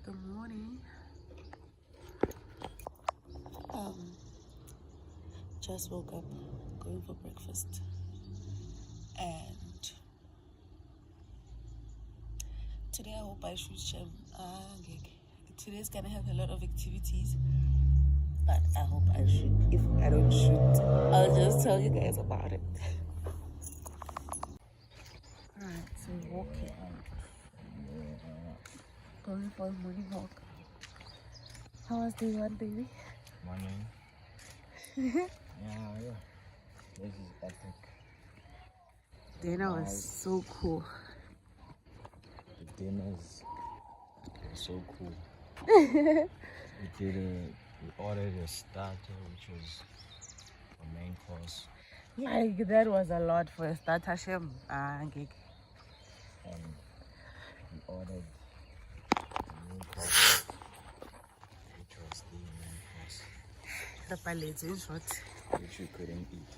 of the morning. Just woke up, going for breakfast, and today I hope I shoot Shem. Today's gonna have a lot of activities, but I hope I shoot. If I don't shoot, I'll just tell you guys about it. Alright, so walking, going for a morning walk. How was day one, baby? Morning. Yeah. This is epic. Dinner was so cool. The dinners were so cool. We ordered a starter, which was a main course. Like, that was a lot for a starter, Shem. And we ordered the main course, which was the main course, The pallets, in short. which we couldn't eat.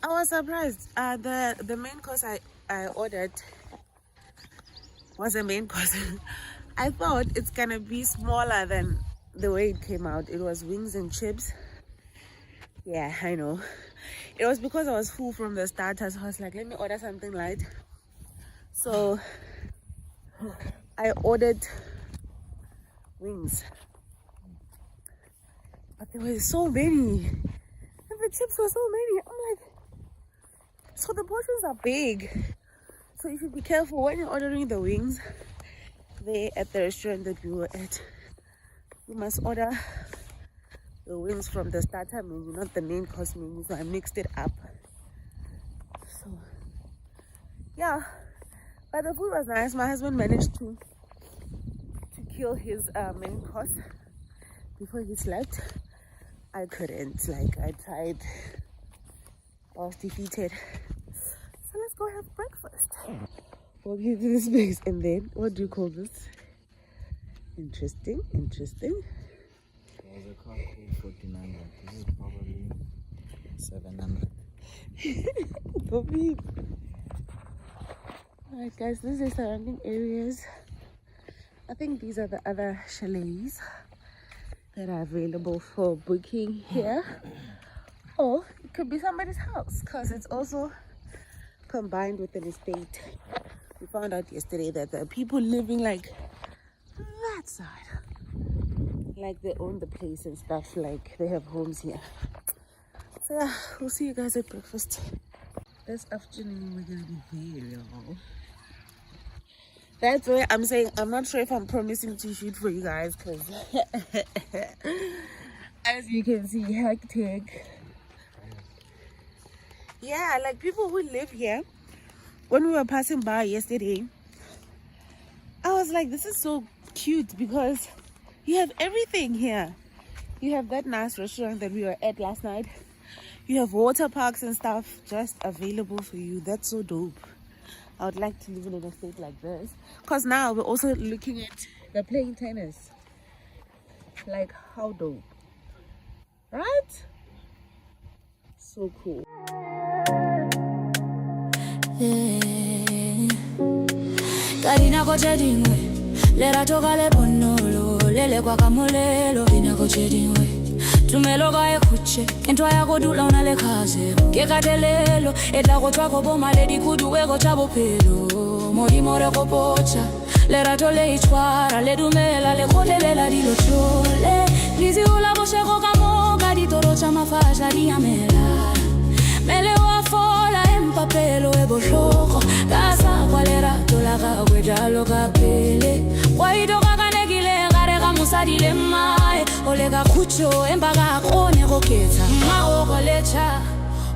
I was surprised. The main course I ordered was a main course. I thought it's gonna be smaller than the way it came out. It was wings and chips. Yeah, I know. It was because I was full from the starters. So I was like, let me order something light. So I ordered wings. But there were so many. And the chips were so many. I'm like, so the portions are big. So you should be careful when you're ordering the wings. There at the restaurant that we were at, you must order the wings from the starter menu, not the main course menu. So I mixed it up. So yeah, but the food was nice. My husband managed to kill his main course before he slept. I couldn't. Like, I tried. I was defeated. So let's go have breakfast. We'll give this space, and then what do you call this? Interesting. There was a car called 49, but this is probably 700. Bobby. Alright guys, this is surrounding areas. I think these are the other chalets that are available for booking here. Or it could be somebody's house, because it's also combined with an estate. We found out yesterday that there are people living like that side. Like they own the place and stuff, like they have homes here. So yeah, we'll see you guys at breakfast. This afternoon we're gonna be very long. That's why I'm saying I'm not sure if I'm promising to shoot for you guys, because as you can see, hectic. Yeah, like people who live here, when we were passing by yesterday, I was like, this is so cute because you have everything here. You have that nice restaurant that we were at last night. You have water parks and stuff just available for you. That's so dope. I would like to live in an estate like this, because now we're also looking at the playing tennis. Like, how dope, right? So cool. Karina koche dingwe, lera toka le bonolo, lele kwa kamolelo, ina koche dingwe. Tumelo ga ekuche, entwa ya kodula una le kaze, ke katelelo, etla go twa go boma le dikudu we go tshabo pelo, modi more go pocha, lera tole itwara, le dumela le kolelela dilo tshole, lizi ula go shego ka moka di toro tsa mafasha di amela. Mele wa fola empapelo e bohloko ka sa kwalera tola ga gwe jalo ka pele wa idoka ka negile gare ga musadi le mae ole ka khutsho empa ga kgone go ketsa ma o go lecha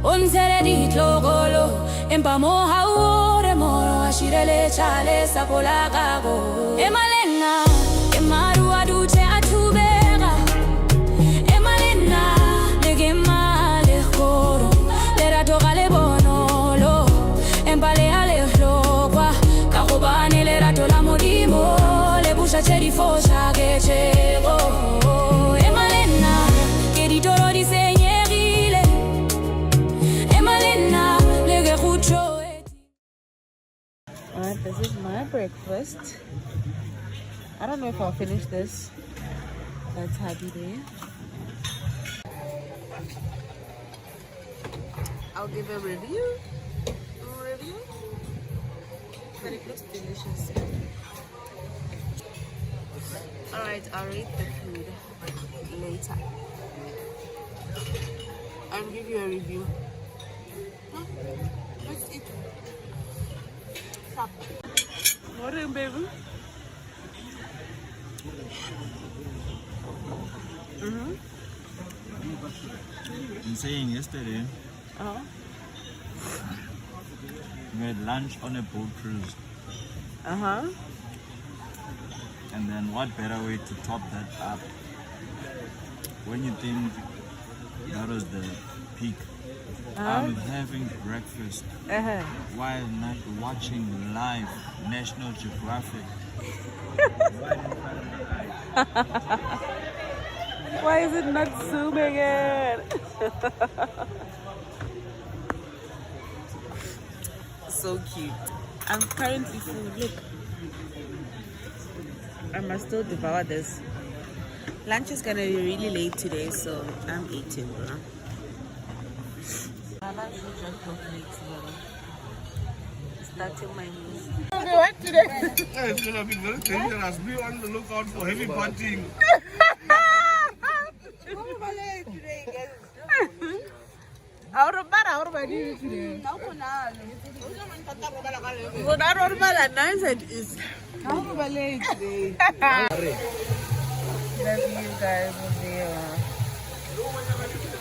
on tsere di tlogolo empa mo ha o re mo a shirele chale sa kola ka go emalenga emaru adute atubega emalena le gema le khoro lera toga le bonolo empale ale hlokwa ka go bane lera tola modimo le busha tshedi fosha ke tshego emalena ke ditoro di senyegile emalena le ge khutso Alright, this is my breakfast. I don't know if I'll finish this. That's happy there. I'll give a review. But it looks delicious. Alright, I'll rate the food later. I'll give you a review. Let's eat. Stop. What are you, baby? I'm saying yesterday, we had lunch on a boat cruise. And then what better way to top that up when you think that was the peak? I'm having breakfast while not watching live National Geographic. Why is it not zooming in? So cute. I'm currently full. Look. I must still devour this. Lunch is gonna be really late today, so I'm eating, bro. Starting my meal. What today? It's gonna be very dangerous. Be on the lookout for heavy punching. Love you guys with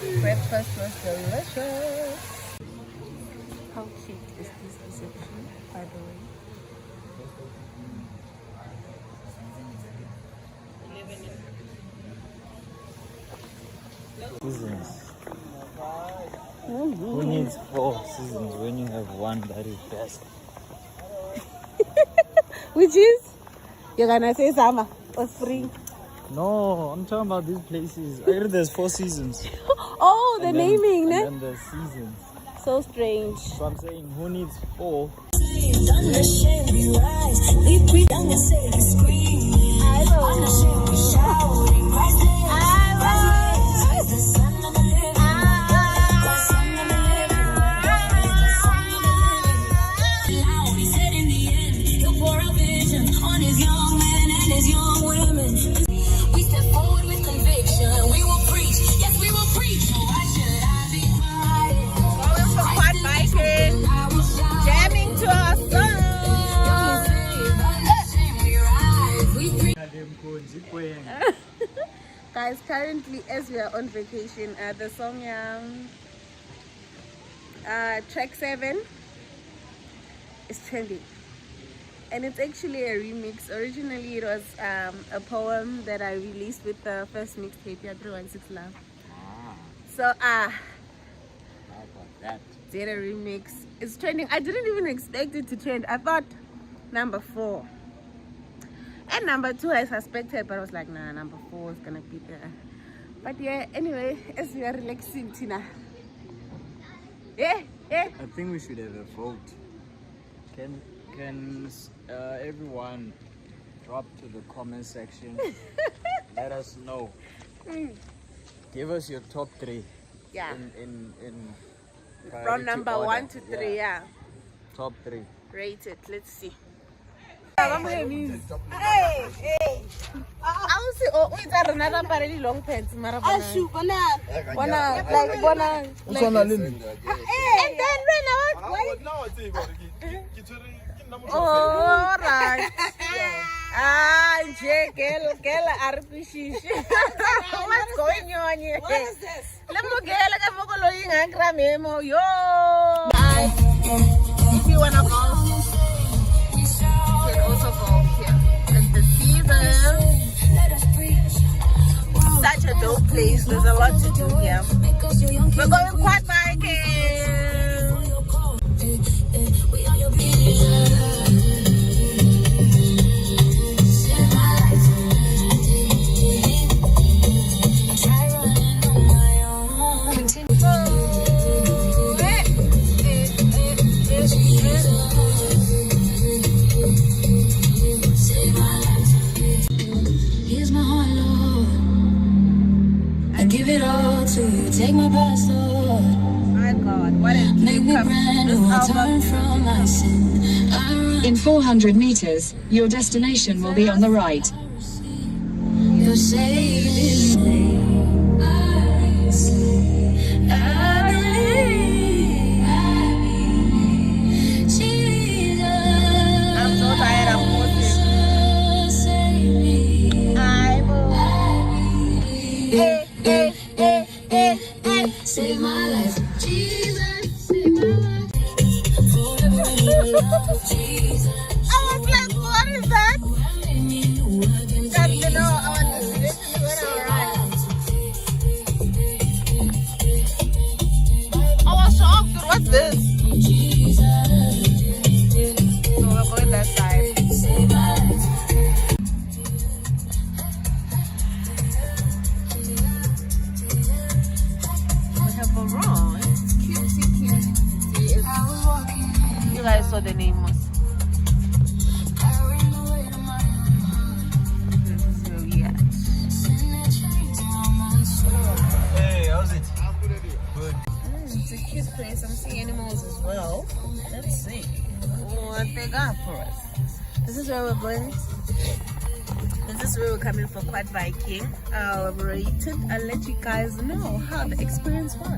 the breakfast was delicious. How cute is this reception, by the way? Seasons. Who needs 4 seasons when you have one that is best? Which is? You're gonna say summer or spring? No, I'm talking about these places. I heard there's 4 seasons. Oh, the naming, ne? And then the seasons. So strange. So I'm saying, who needs 4? Guys, currently as we are on vacation, the song track 7 is trending, and it's actually a remix. Originally it was a poem that I released with the first mixtape, 316 Love. So How about that? did a remix. It's trending. I didn't even expect it to trend. I thought number 4 and number 2 I suspected, but I was like, nah, number 4 is gonna be there. But yeah, anyway, as we are relaxing, Tina. Yeah. I think we should have a vote. Can everyone drop to the comment section? Let us know. Give us your top 3. Yeah. In From priority number order. 1 to 3, yeah. Top 3. Rate it. Let's see. Another parallel long pants. And then when oh, right. Girl, what's going on here? What is this? Let me get yo. If you wanna go, you can also go here. It's the season. Such a dope place. There's a lot to do here. We're going quad biking. to you. Take my past, Lord. My God, what is Make me brand new. I turn from my sin. I run. In 400 meters, your destination will be on the right. You're saving me. I believe. Jesus. I'm so tired of posting. Save me. I will. Save my life. Jesus, save my life. Forever in the love of Jesus. I was like, what is that? That's the no, I want to listen when I ride. I was shocked, dude. What's this? So we're going that side. We have a run. Cutesy. You guys saw the name. Hey, how's it? Good. It's a cute place. I'm seeing animals as well. Let's see what they got for us. This is where we're going. This is where we're coming for Quad Viking. I'll rate it. I'll let you guys know how the experience was.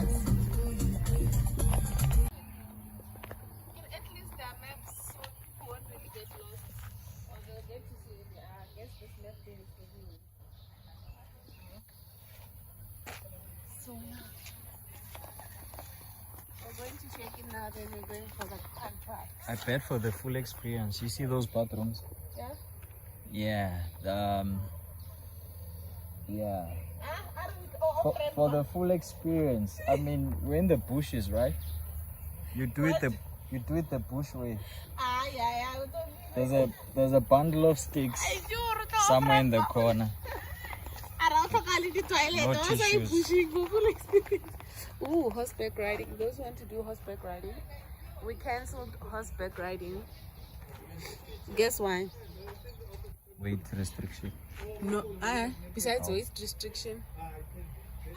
At least there are maps so people won't really get lost. Or they'll get to see it. I guess this map there is for you. So we're going to check in now, then we're going for the contract. I paid for the full experience. You see those bathrooms? Yeah? Yeah. Yeah. For the full experience. I mean, we're in the bushes, right? You do it the bush way. There's a bundle of sticks somewhere in the corner. No tissues. Ooh, horseback riding. Those who want to do horseback riding. We cancelled horseback riding. Guess why? Weight restriction. No, besides weight restriction,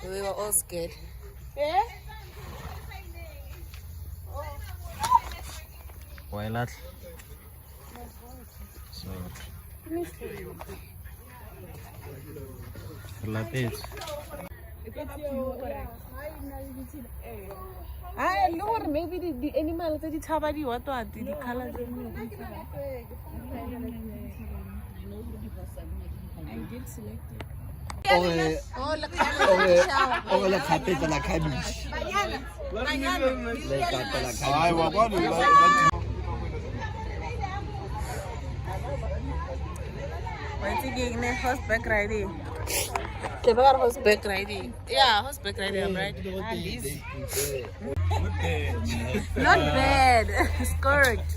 we were all scared. Yeah? Why not? So, related. I know maybe the animals that it's how you want to the colors. I did select it. O le kgapetsa la cabbage. Le kgapetsa la cabbage. What's again? Horseback riding. Horseback riding. Yeah, horseback riding, I'm right. Not bad. It's correct.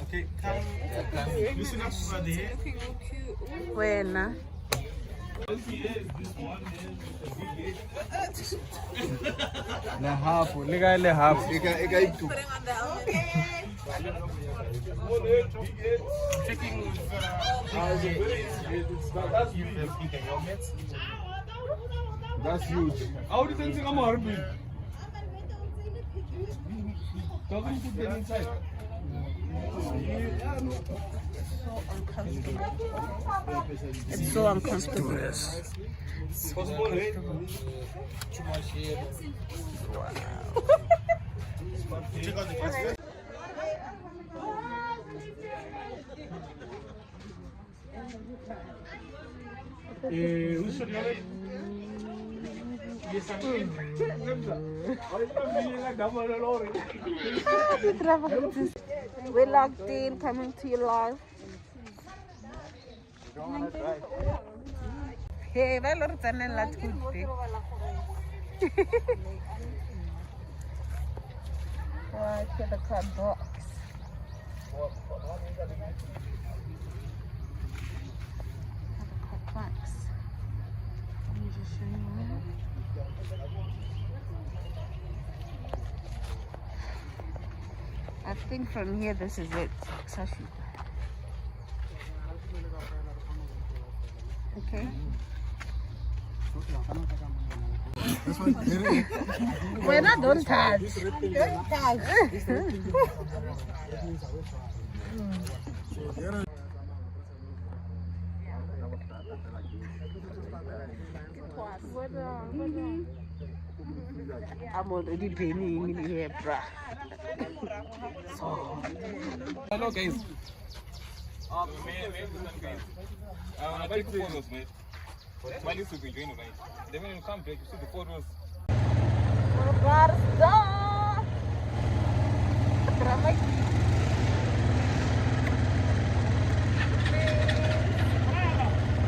Okay, come. Listen up for the head. When? Le half, le half. That's huge. How do you think I'm going to Doesn't put them inside. It's so uncomfortable. Yes. So uncomfortable. We're locked in, coming to you live. Hey, well, let's good. Right to the card box. Box. Let me just show you where. I think from here this is it. Sashi. Okay. Wena don't touch. I'm already burning in here, bruh. Hello guys. Take photos, mate. While you should be doing it, mate. Then when you come back, you see the photos.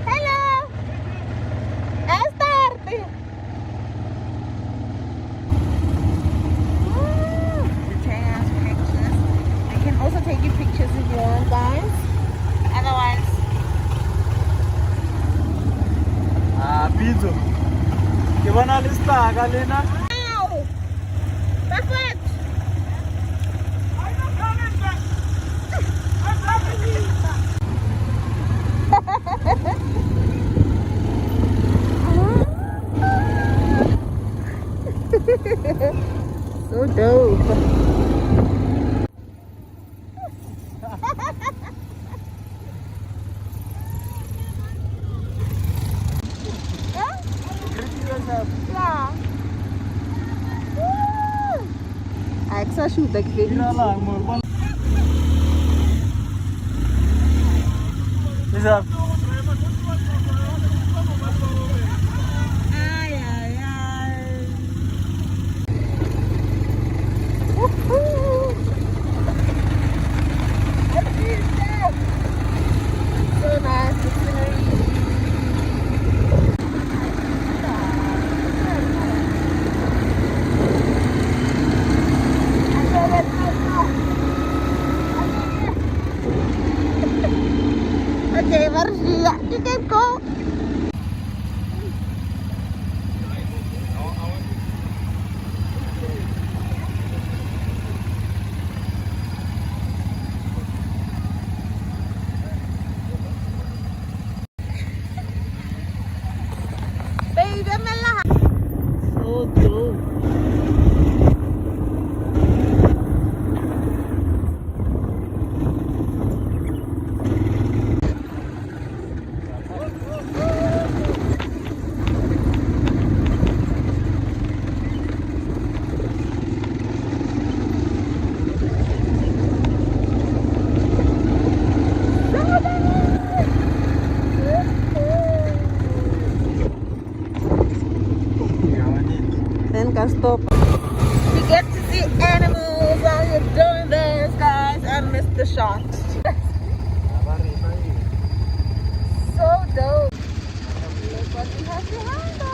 Hello. Esther. Pictures. I can also take you pictures if you want, guys. Otherwise. Pizzo. Ke bona le staka lena. Ow! Perfect! So dope. Yeah. Woo! Ek sal shoot ek weet Mira nie. lang mo. Dis up. Ay ay ay. Woohoo! What is that? So nice, the scenery. Okay, Marcia, you can go. Baby, Mela. So dope. Then can stop. You get to see animals while you're doing this, guys, and miss the shot. So dope. Look what we have behind us.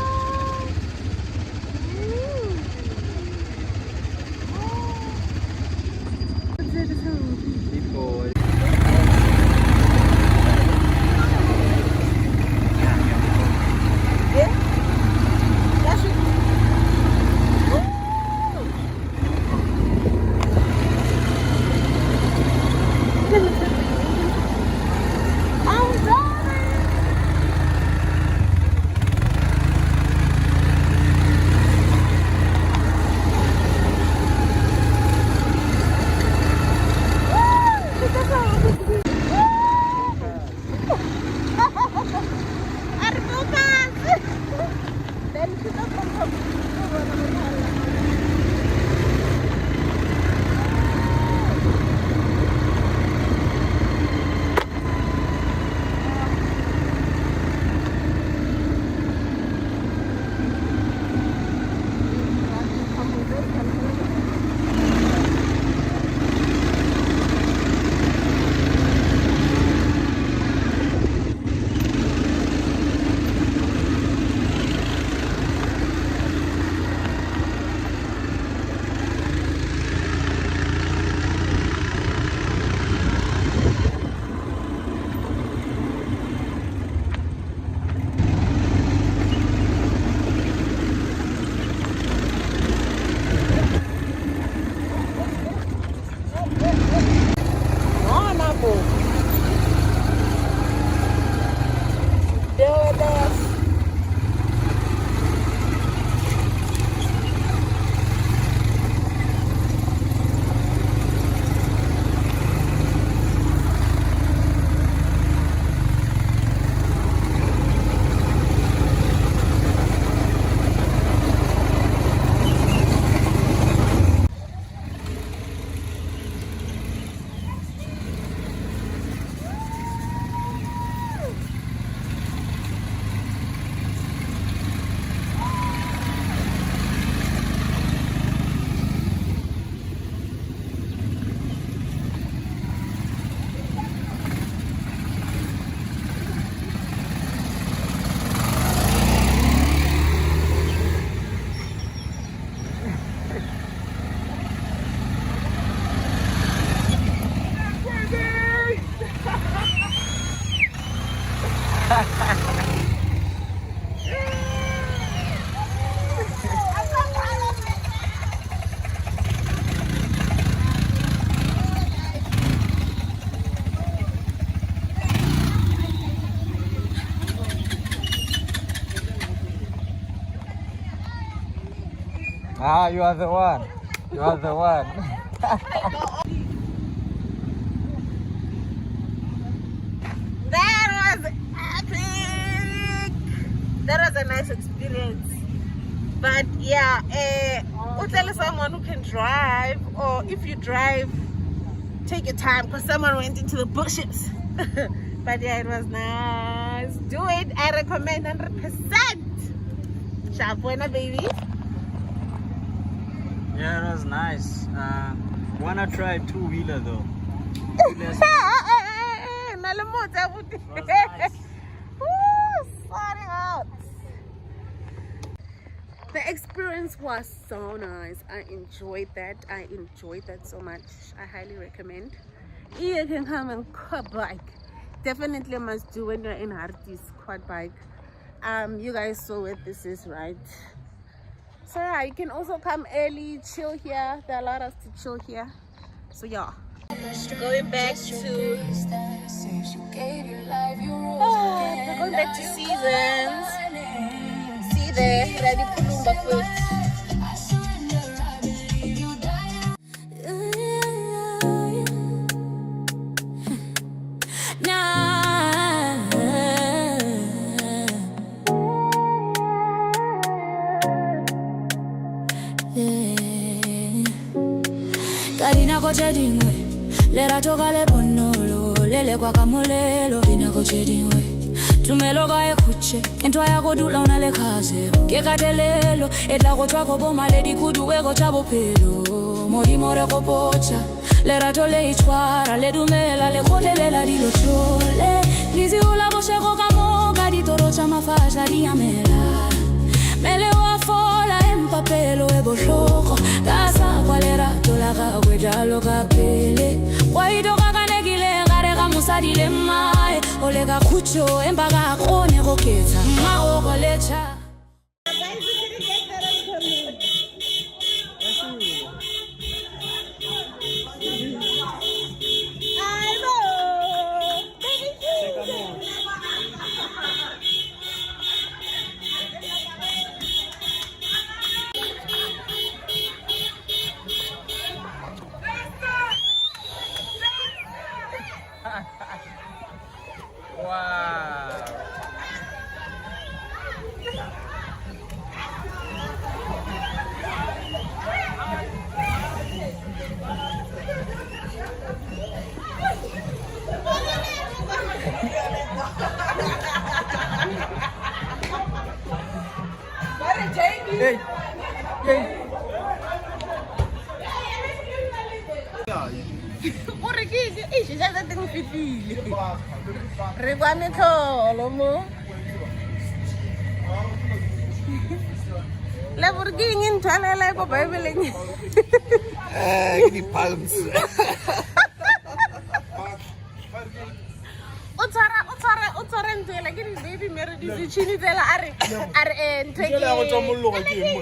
Ah, you are the one. You are the one. That was epic. That was a nice experience. But yeah, tell someone who can drive, or if you drive, take your time because someone went into the bushes. But yeah, it was nice. Do it. I recommend 100%. Shabuena, baby. Yeah, it was nice. Wanna try two-wheeler though? Nice. Sorry out. The experience was so nice. I enjoyed that. So much. I highly recommend. You can come and quad bike. Definitely must do when you're in Harties quad bike. You guys saw what this is, right? So yeah, you can also come early, chill here. There allow us to chill here. So yeah. Going back to Seasons. See there, ready Pulumba food. Karina koche dingwe, lera toka le bonolo, lele kwa kamolelo. Karina koche dingwe, tumeloga ekuche, entwa ya kodula unale kaze. Kekatelelo, etla kochwa kobo maledi kuduwe kocha bopelo. Mori more kopocha, lera tole ichwara, le dumela le kotelela dilo chole. Lizi ula koche kokamo, kadi torocha mafasha diamela. Mele wa fola empapelo ebo shoko. Kasa kwa lera tola kakwe jalo kapele. Waido kakanegile ngare kamusadile mae. Olega kucho embaga kone koketa. Mao kolecha. Lamborghini in Talala for Bible. Give me palms. Utara ntela ke baby married is chini tela are take Tela go tsa mollo ga ke mo.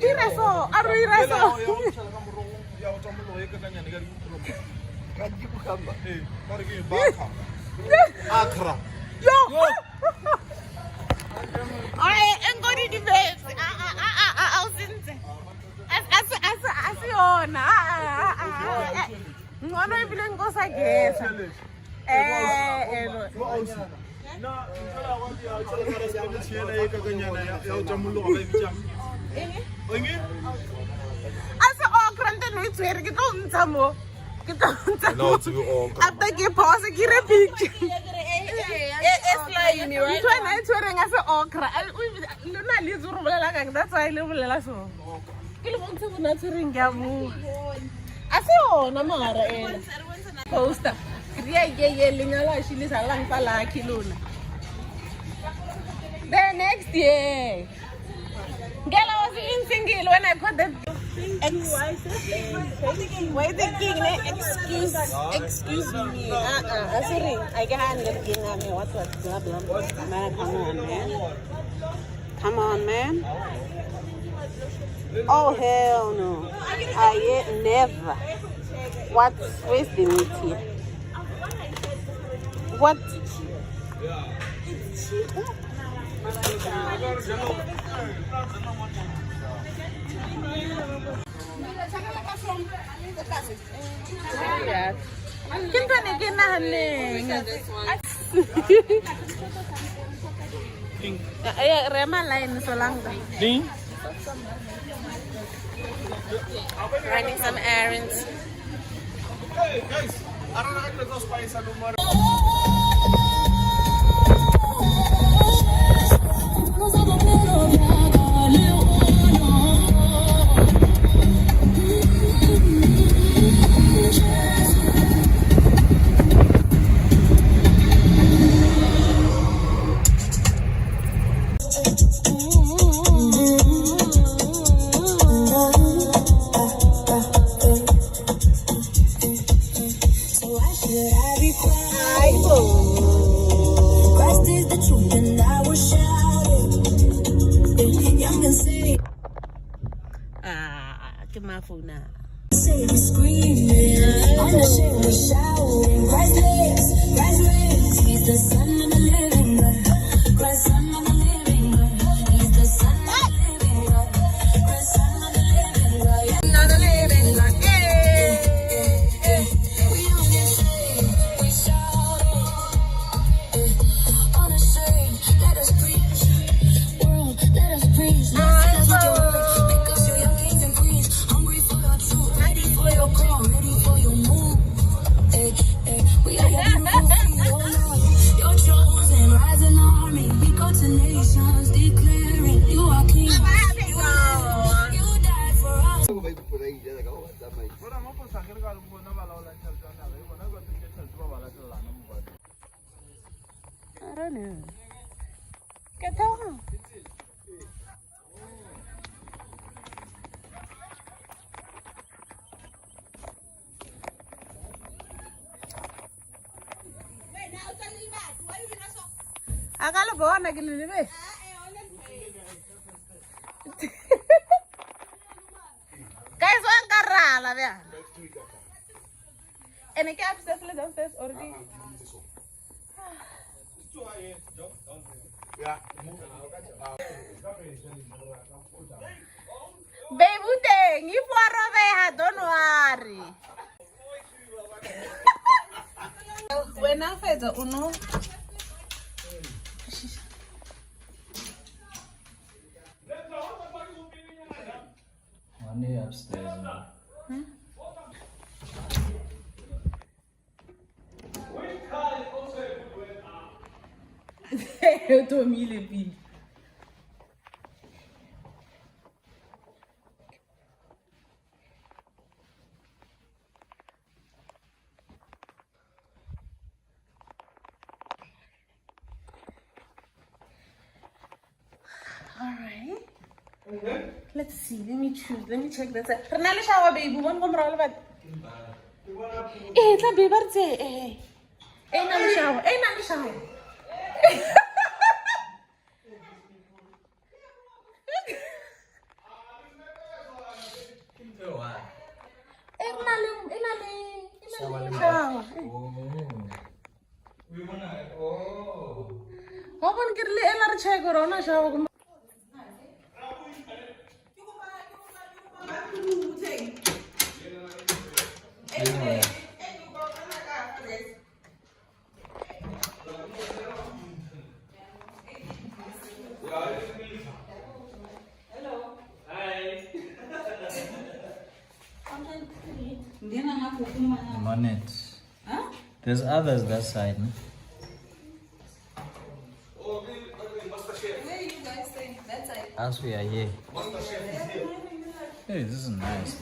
iraso Ya go tsa mollo e ka kanyane ka dipulo. Ka dipukamba. Mare ke baka. Akra. Yo. Ay, engodi di best. Awusinze. Asiyona. Ngwana ibile ngosa gesa. Na, ngala wa ya tsala tsala se ke tshela e ka kanyana ya go tsa mollo ga e bitsang. Enge? Asa okrante no itswere ke tlo ntsha mo. Ke tlo ntsha. No, it's all. After ke pause ke re picture. It's like me, right? Ntwana itswere nga se okra. Lona le zuru bolela kang, that's why le bolela so. Ke le bontse bona tswering ya mo. Ase ona mara ena. Poster. Kriya ye lingala shilisa lang pala kilona. The next year. Girl, I was in single when I got the why the king? Excuse me. Sorry, I can't let king on me. What blah blah blah. Man, come on, man. Oh hell no! I never. Where's the meat here? What? It's cheap. Yeah. Kinta again na haling. Ay, rema line so lang. Ding. Running some errands. Hey guys, I don't know how to go spice and more. I don't know. Get down. Akala bawa na gini be. Guys, one karala be. Ene ke upstairs le downstairs already. Baby, dang, if we're over here, don't worry. When I fed the uno. One day upstairs. Eu tô me levando. Let's see. Let me choose. Let me check that. Renale shower, baby. One come roll back. La baby birthday. Nale shower. Nale shower. Hopon kirli elar check karo na shower. Monet. Huh? There's others that side. No? Where you guys staying? That side. As we are here. Hey, this is nice.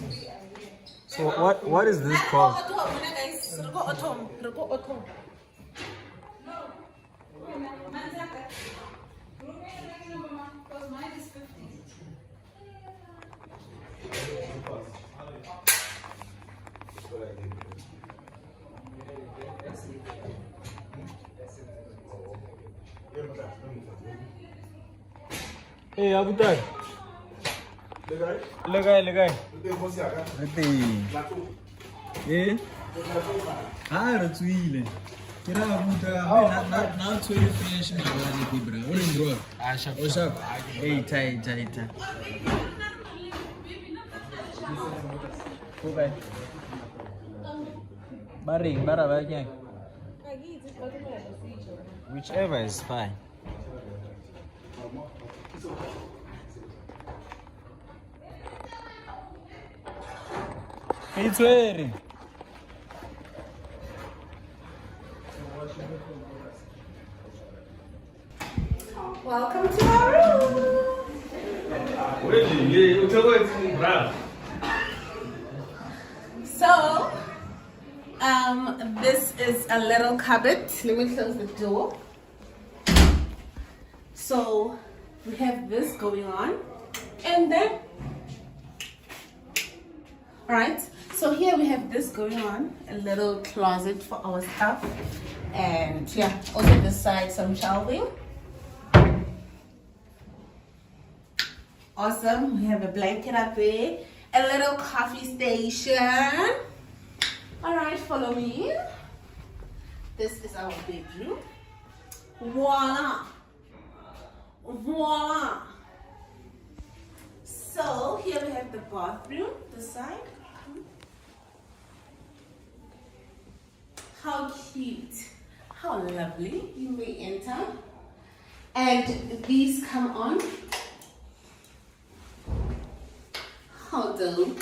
So what is this called? Hey, Abutar. Legai. Eh? Ah, Ratsuile. Kira Abutar. Now to you finish my body, bro. What is wrong? What's up? Hey, tight. Okay. Baring, bara ba yan? Whichever is fine. It's wearing. Welcome to our room. So, this is a little cupboard. Let me close the door. So, we have this going on, and then, right? So here we have this going on, a little closet for our stuff, and yeah, also this side some shelving. Awesome. We have a blanket up there, a little coffee station. All right, follow me. This is our bedroom. Voila. Voila. So here we have the bathroom, this side. How cute. How lovely. You may enter. And these come on. How dope.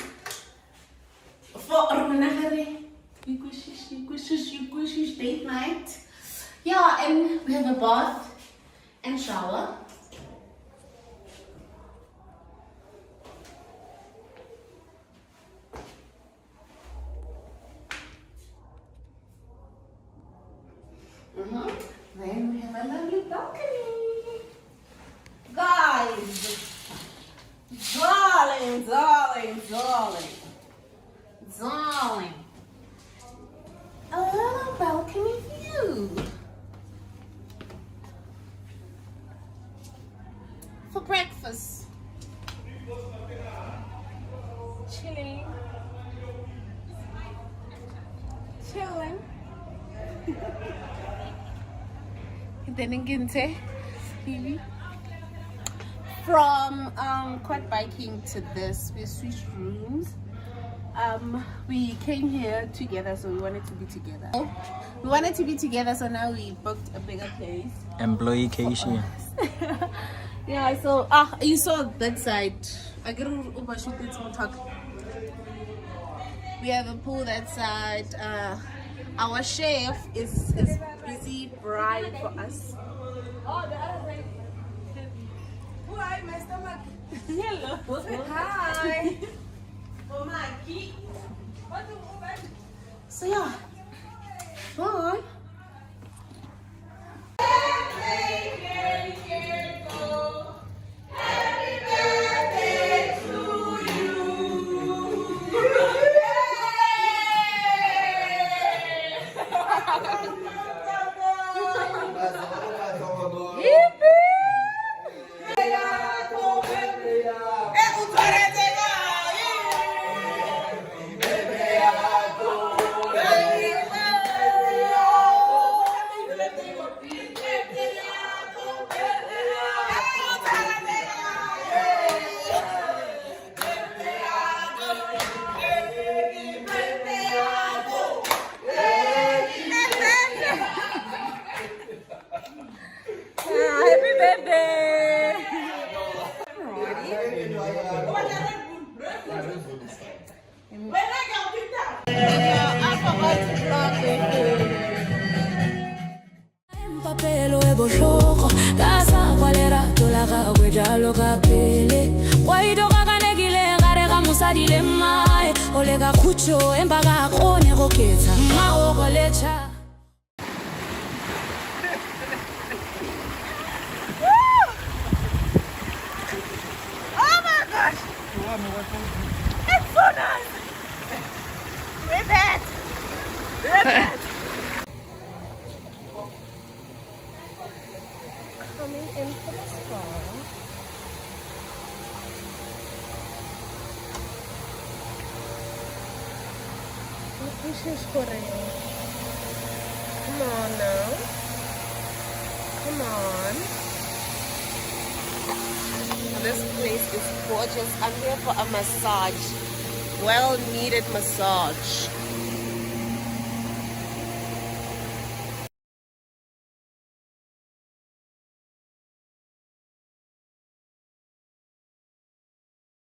For date night. Yeah, and we have a bath and shower. Then we have a lovely balcony. Guys, darling, darling, darling, darling. A little balcony view. For breakfast. Chilling. Chilling. Then again, say, from quad biking to this, we switched rooms. We came here together, so we wanted to be together. So now we booked a bigger place. Employee Casey. Yeah, so you saw that side. I get overshoot it small talk. We have a pool that side. Our chef is busy frying for us. Oh, the other side. Hi, my stomach. Hello. Hi. Oh my key. So yeah. Bye. Papelo e bohloko ka sa kwalera tola ga gwe jalo ka pele wa idoka ka negile gare ga musadi le mae o le ka khutsho empa ga kgone go ketsa mma go lecha. Oh my gosh! It's so nice! With it! Coming into the spa. This is correct. Come on now. Come on. This place is gorgeous. I'm here for a massage. well needed massage.